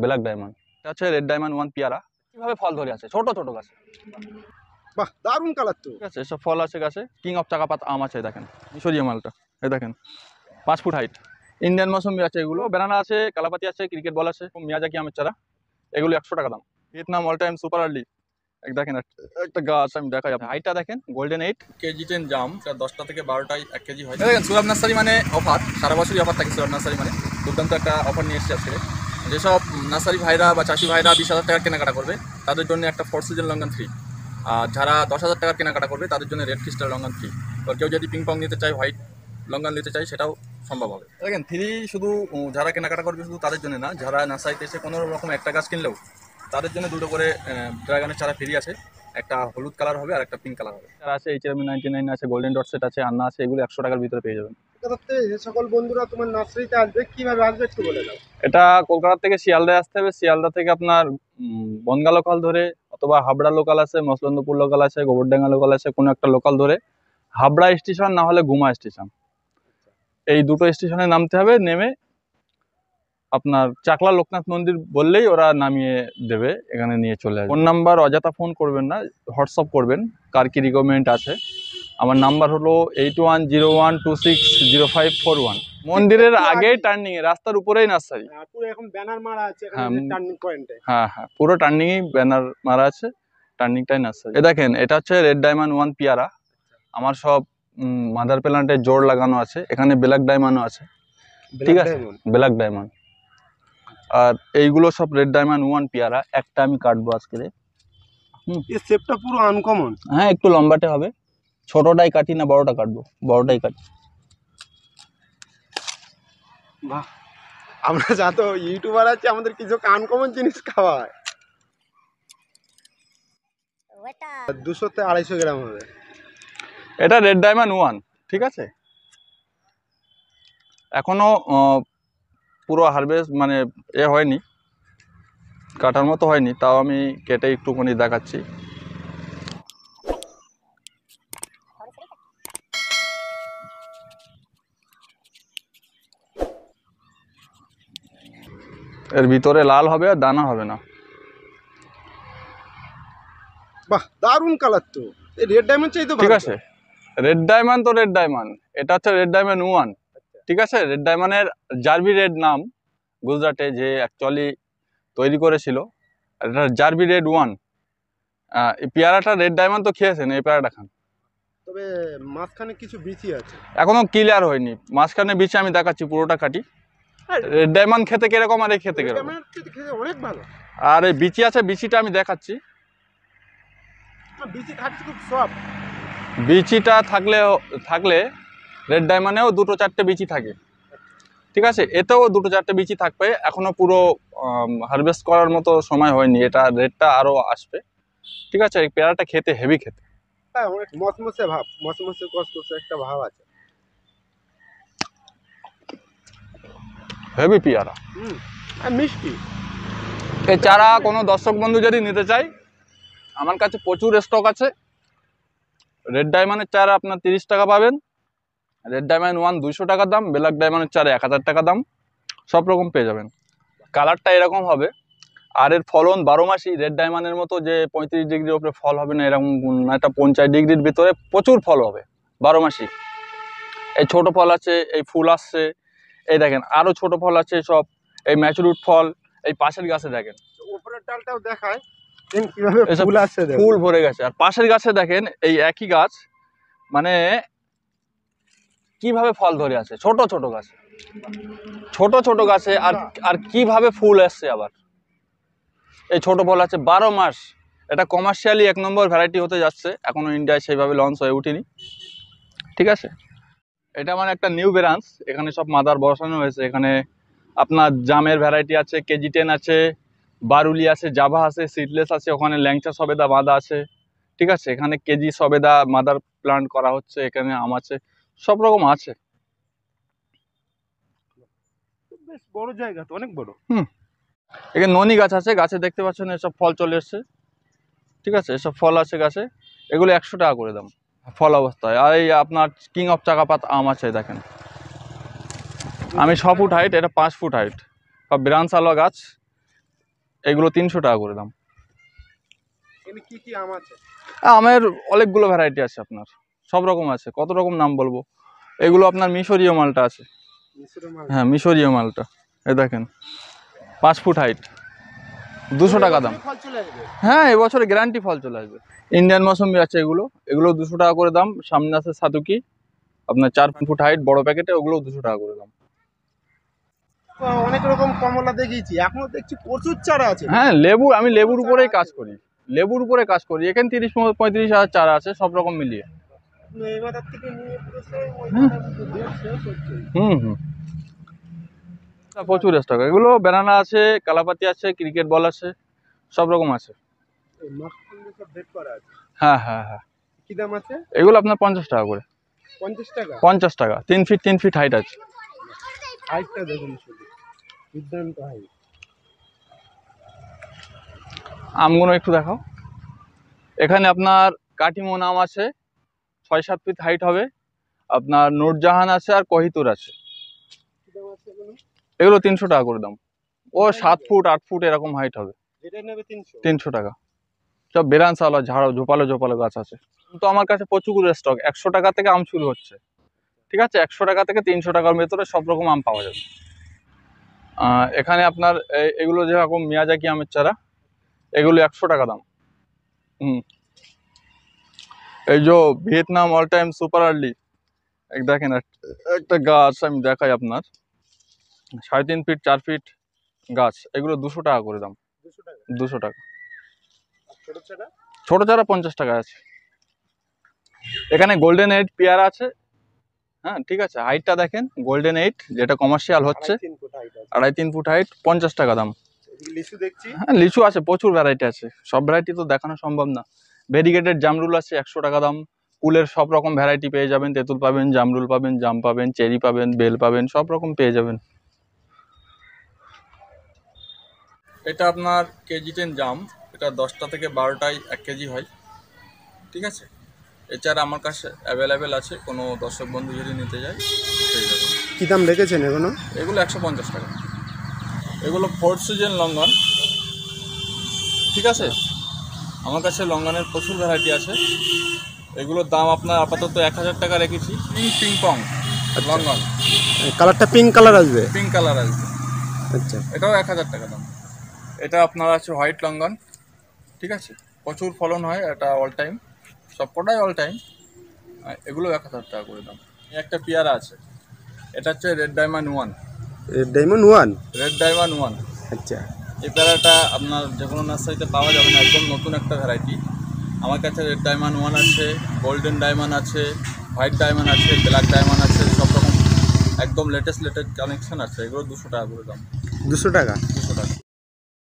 Black diamond. এটা হচ্ছে red diamond one পেয়ারা। কিভাবে ফল ধরে আছে, ছোট ছোট গাছে। বাহ, দারুণ কালার তো। ঠিক আছে, এসব ফল আছে গাছে। কিং অফ চাকাপাত আম আছে, দেখেন মিশরীয় মালটা, এই দেখেন 5 ফুট হাইট। ইন্ডিয়ান মৌসুমি আছে, এগুলো ব্যানানা আছে, কালাপাতি আছে, ক্রিকেট বল আছে, মিয়াজাকি আমের চারা। এগুলো 100 টাকা দাম। Vietnam all time super early. দেখেন একটা গাছ আমি দেখাই, আপনি হাইটটা দেখেন। গোল্ডেন 8 কেজি 10 জাম, 10টা থেকে 12টায় 1 কেজি হয়। দেখেন সুরাব নার্সারি মানে অফার, সারা বছরই অফার থাকে সুরাব নার্সারি মানে। দুর্দান্ত একটা অফার নিয়ে এসেছে আজকে। যেসব নার্সারি ভাইরা বা চাষি ভাইরা 20,000 টাকার কেনাকাটা করবে তাদের জন্য একটা 4 সিজন লঙ্ঘন ফ্রি। আর যারা 10,000 টাকার কেনাকাটা করবে তাদের জন্য রেড ক্রিস্টাল লঙ্ঘন ফ্রি। আর কেউ যদি পিং পং নিতে চায়, হোয়াইট লঙ্ঘন নিতে চায়, সেটাও সম্ভব হবে। দেখেন ফ্রি শুধু যারা কেনাকাটা করবে শুধু তাদের জন্য না, যারা নার্সারিতে এসে কোনো রকম একটা গাছ কিনলেও তাদের জন্য 2টো করে ড্রাগনের চারা ফ্রি আছে। একটা হলুদ কালার হবে আর একটা পিঙ্ক কালার হবে। চারা আছে HRM 99 আছে, গোল্ডেন ডট সেট আছে, আন্না আছে, এগুলো 100 টাকার ভিতরে পেয়ে যাবেন। যে সকল বন্ধুরা তোমার নার্সারিতে আসবে, কিভাবে আসবে একটু বলে দাও। এটা কলকাতা থেকে শিয়ালদায় আসতে হবে। শিয়ালদা থেকে আপনার বনগা লোকাল ধরে, অথবা হাবড়া লোকাল আছে, মসলন্দপুর লোকাল আছে, গোবরডাঙ্গা লোকাল আছে, কোনো একটা লোকাল ধরে হাবড়া স্টেশন না হলে গুমা স্টেশন, এই দুটো স্টেশনে নামতে হবে। নেমে আপনার চাকলা লোকনাথ মন্দির বললেই ওরা নামিয়ে দেবে, এখানে নিয়ে চলে আসবে। ফোন নাম্বার অযথা ফোন করবেন না, হোয়াটসঅ্যাপ করবেন কার কি রিকোয়ারমেন্ট আছে। আমার নাম্বার হলো 8101260541। মন্দিরের আগেই টার্নিং এ, রাস্তার উপরেই নার্সারি। পুরো এখন ব্যানার মারা আছে এখানে টার্নিং পয়েন্টে। হ্যাঁ হ্যাঁ, পুরো টার্নিং এই ব্যানার মারা আছে, টার্নিংটাই নার্সারি। এ দেখেন, এটা হচ্ছে রেড ডায়মন্ড ওয়ান পেয়ারা। আমার সব মাদার প্ল্যান্টে জোর লাগানো আছে। এখানে ব্ল্যাক ডায়মন্ডও আছে, ঠিক আছে, ব্ল্যাক ডায়মন্ড। আর এইগুলো সব রেড ডায়মন্ড ওয়ান পেয়ারা। একটা আমি কাটবো আজকে। এই শেপটা পুরো আনকমন। হ্যাঁ, একটু লম্বাটে হবে। ছোটটাই কাটি না বড়টা কাটবো? বড়টাই কাটি। বাহ, আমরা যা তো ইউটিউবার আছি, আমাদের কিছু আনকমন জিনিস খাওয়ায়। 200 থেকে 250 গ্রাম হবে। এটা রেড ডায়মন্ড ওয়ান, ঠিক আছে। এখনো পুরো হারভেস্ট মানে হয়নি, কাটার মতো হয়নি, তাও আমি কেটে একটুখানি দেখাচ্ছি। এর ভিতরে লাল হবে আর দানা হবে না। বাহ, দারুণ কালার তো। এই রেড ডায়মন্ড চাই তো, ঠিক আছে। রেড ডায়মন্ড তো রেড ডায়মন্ড, এটা হচ্ছে রেড ডায়মন্ড ওয়ান, ঠিক আছে। রেড ডায়মন্ডের জার্ভি রেড নাম, গুজরাটে যে অ্যাকচুয়ালি তৈরি করেছিল, এটা জার্ভি রেড ওয়ান। এই পেয়ারাটা রেড ডায়মন্ড তো খেয়েছেন, এই পেয়ারাটা খান। তবে মাঝখানে কিছু বিচি আছে, এখনো ক্লিয়ার হয়নি। মাঝখানে বিচি আমি দেখাচ্ছি, পুরোটা কাটি। রেড ডায়মন্ড খেতে কিরকম আর এই খেতে কিরকম? অনেক ভালো। আর এই বিচি আছে, বিচিটা আমি দেখাচ্ছি। বিচি খাচ্ছি খুব সফট। বিচিটা থাকলে রেড ডায়মন্ডেও 2-4টে বিচি থাকে, ঠিক আছে। এতেও 2-4টে বিচি থাকবে। এখনো পুরো হারভেস্ট করার মতো সময় হয়নি, এটা রেডটা আরো আসবে, ঠিক আছে। এই পেয়ারাটা খেতে হেভি খেতে। হ্যাঁ, অনেক মসমসে ভাব, মসমসে কসকসে একটা ভাব আছে। হেভি পেয়ারা, আর মিষ্টি। এই চারা কোনো দর্শক বন্ধু যদি নিতে চায়, আমার কাছে প্রচুর স্টক আছে। রেড ডায়মন্ডের চারা আপনার 30 টাকা পাবেন, রেড ডায়মন্ড ওয়ান 200 টাকা দাম, ব্ল্যাক ডায়মন্ডের চারা 1000 টাকা দাম, সব রকম পেয়ে যাবেন। কালারটা এরকম হবে। আর এর ফলন 12 মাসই। রেড ডায়মন্ডের মতো যে 35 ডিগ্রির উপরে ফল হবে না, এরকম একটা 50 ডিগ্রির ভিতরে প্রচুর ফল হবে 12 মাসই। এই ছোট ফল আছে, এই ফুল আসছে, এই দেখেন আরো ছোট ফল আছে, সব এই ম্যাচুরড ফল। এই পাশের গাছে দেখেন, উপরের ডালটাও দেখায় কিভাবে ফুল আসছে, ফুল ভরে গেছে। আর পাশের গাছে দেখেন, এই একই গাছ মানে কিভাবে ফল ধরে আছে, ছোট ছোট গাছে, ছোট ছোট গাছে। আর কিভাবে ফুল আসছে আবার। এই ছোট ফল আছে 12 মাস। এটা কমার্শিয়ালি 1 নম্বর ভ্যারাইটি হতে যাচ্ছে, এখনো ইন্ডিয়ায় সেইভাবে লঞ্চ হয়ে উঠেনি, ঠিক আছে। এটা মানে একটা নিউ ব্রাঞ্চ, এখানে সব মাদার বসানো হয়েছে। এখানে আপনার জামের ভ্যারাইটি আছে, কেজি 10 আছে, বারুলি আছে, জাভা আছে, সিডলেস আছে, ওখানে ল্যাংচা সবেদা বাঁধা আছে, ঠিক আছে। এখানে কেজি সবেদা মাদার প্লান্ট করা হচ্ছে, এখানে আম আছে, সব রকম আছে। বেশ বড় জায়গা তো, অনেক বড়। এখানে ননি গাছ আছে, গাছে দেখতে পাচ্ছেন এসব ফল চলে এসছে, ঠিক আছে। এসব ফল আছে গাছে, এগুলো 100 টাকা করে দাম ফল অবস্থায়। আর এই আপনার কিং অফ চাকাপাত আম আছে, দেখেন আমি 6 ফুট হাইট, এটা 5 ফুট হাইট, সব ব্রাঞ্চ আলো গাছ। এগুলো 300 টাকা করে দাম। এখানে কি কি আম আছে? আমের অনেকগুলো ভ্যারাইটি আছে, আপনার সব রকম আছে, কত রকম নাম বলবো। এগুলো আপনার মিশরীয় মালটা আছে। মিশরের মাল? হ্যাঁ, মিশরীয় মালটা। এই দেখেন 5 ফুট হাইট, 200 টাকা দাম। ফল চলে আসবে? হ্যাঁ, এবছরে গ্যারান্টি ফল চলে আসবে। ইন্ডিয়ান মৌসুমি আছে, এগুলো 200 টাকা করে দাম। সামনে আছে সাতুকি, আপনার 4 ফুট হাইট বড় প্যাকেটে, ওগুলো 200 টাকা করে দাম। অনেক রকম কমলা দেখিয়েছি, এখনো দেখছি প্রচুর চারা আছে। হ্যাঁ, আমি লেবুর উপরেই কাজ করি, এখানে 30-35 হাজার চারা আছে, সব রকম মিলিয়ে। এই মাথার থেকে নিয়ে পুরো সেই ওই হুম। শেষ হচ্ছে। হুম, প্রচুর স্টক। এগুলো ব্যানানা আছে, কালাপাতি আছে, ক্রিকেট বল আছে, সব রকম আছে। এই মাখনগুলো সব বেড করা আছে। হ্যাঁ হ্যাঁ হ্যাঁ। কি দাম আছে? এগুলো আপনার 50 টাকা করে। 50 টাকা? 50 টাকা। 3 ফিট হাইট আছে। হাইটটা দেখুন শুধু, দুর্দান্ত হাইট। আমগুলো একটু দেখাও। এখানে আপনার কাটিমন আম আছে, 6-7 ফিট হাইট হবে। আপনার নূরজাহান আছে আর কোহিতুর আছে। কি দাম আছে এগুলো? এগুলো 300 টাকা করে দাম। ও 7 ফুট 8 ফুট এরকম হাইট হবে। যেটা নেবে 300? 300 টাকা। সব বেরানসাওয়ালা ঝাড় ঝোপালো গাছ আছে। তো আমার কাছে প্রচুর স্টক। 100 টাকা থেকে আম শুরু হচ্ছে, ঠিক আছে? 100 টাকা থেকে 300 টাকার ভেতরে সব রকম আম পাওয়া যাবে। এখানে আপনার এগুলো যেরকম মিয়াজাকি আমের চারা, এগুলো 100 টাকা দাম। এই যে Vietnam all time super early, দেখেন একটা গাছ আমি দেখাই আপনার, 3.5 ফিট 4 ফিট গাছ, এগুলো 200 টাকা করে দাম। 200 টাকা? 200 টাকা। ছোট চারা? ছোট চারা 50 টাকা আছে। এখানে গোল্ডেন 8 পেয়ারা আছে। হ্যাঁ, ঠিক আছে, হাইটটা দেখেন, গোল্ডেন 8 যেটা কমার্শিয়াল হচ্ছে, 3 ফুট হাইট আছে। 2.5-3 ফুট হাইট, 50 টাকা দাম। লিচু দেখছি। হ্যাঁ, লিচু আছে, প্রচুর ভ্যারাইটি আছে, সব ভ্যারাইটি তো দেখানো সম্ভব না। ভেরিগেটেড জামরুল আছে 100 টাকা দাম। কুলের সব রকম ভ্যারাইটি পেয়ে যাবেন, তেঁতুল পাবেন, জামরুল পাবেন, জাম পাবেন, চেরি পাবেন, বেল পাবেন, সব রকম পেয়ে যাবেন। এটা আপনার কেজি 10 জাম, এটা 10টা থেকে 12টায় 1 কেজি হয়, ঠিক আছে? এছাড়া আমার কাছে অ্যাভেলেবেল আছে, কোনো দর্শক বন্ধু যদি নিতে যায় পেয়ে যাবেন। কি দাম রেখেছেন এগুলো? এগুলো 150 টাকা। এগুলো 4th সিজন লঙ্ঘন, ঠিক আছে? আমার কাছে লঙ্ঘনের প্রচুর ভ্যারাইটি আছে। এগুলোর দাম আপনার আপাতত 1000 টাকা রেখেছি। পিং পং লঙ্ঘন, কালারটা পিঙ্ক কালার আসবে? পিঙ্ক কালার আসবে। আচ্ছা, এটাও 1000 টাকা দাম। এটা আপনার আছে হোয়াইট লঙ্ঘন, ঠিক আছে? প্রচুর ফলন হয়, এটা অল টাইম, সবকটাই অল টাইম। এগুলো 1000 টাকা করে দাম। একটা পেয়ারা আছে, এটা হচ্ছে red diamond 1। Red diamond 1? Red diamond 1। আচ্ছা, এই পেয়ারাটা আপনার যে কোনো নার্সারিতে পাওয়া যাবে না, একদম নতুন একটা ভ্যারাইটি। আমার কাছে রেড ডায়মন্ড 1 আছে, গোল্ডেন ডায়মন্ড আছে, হোয়াইট ডায়মন্ড আছে, ব্ল্যাক ডায়মন্ড আছে, সব রকম একদম লেটেস্ট কানেকশন আছে। এগুলো 200 টাকা করে দাম। 200 টাকা? 200 টাকা।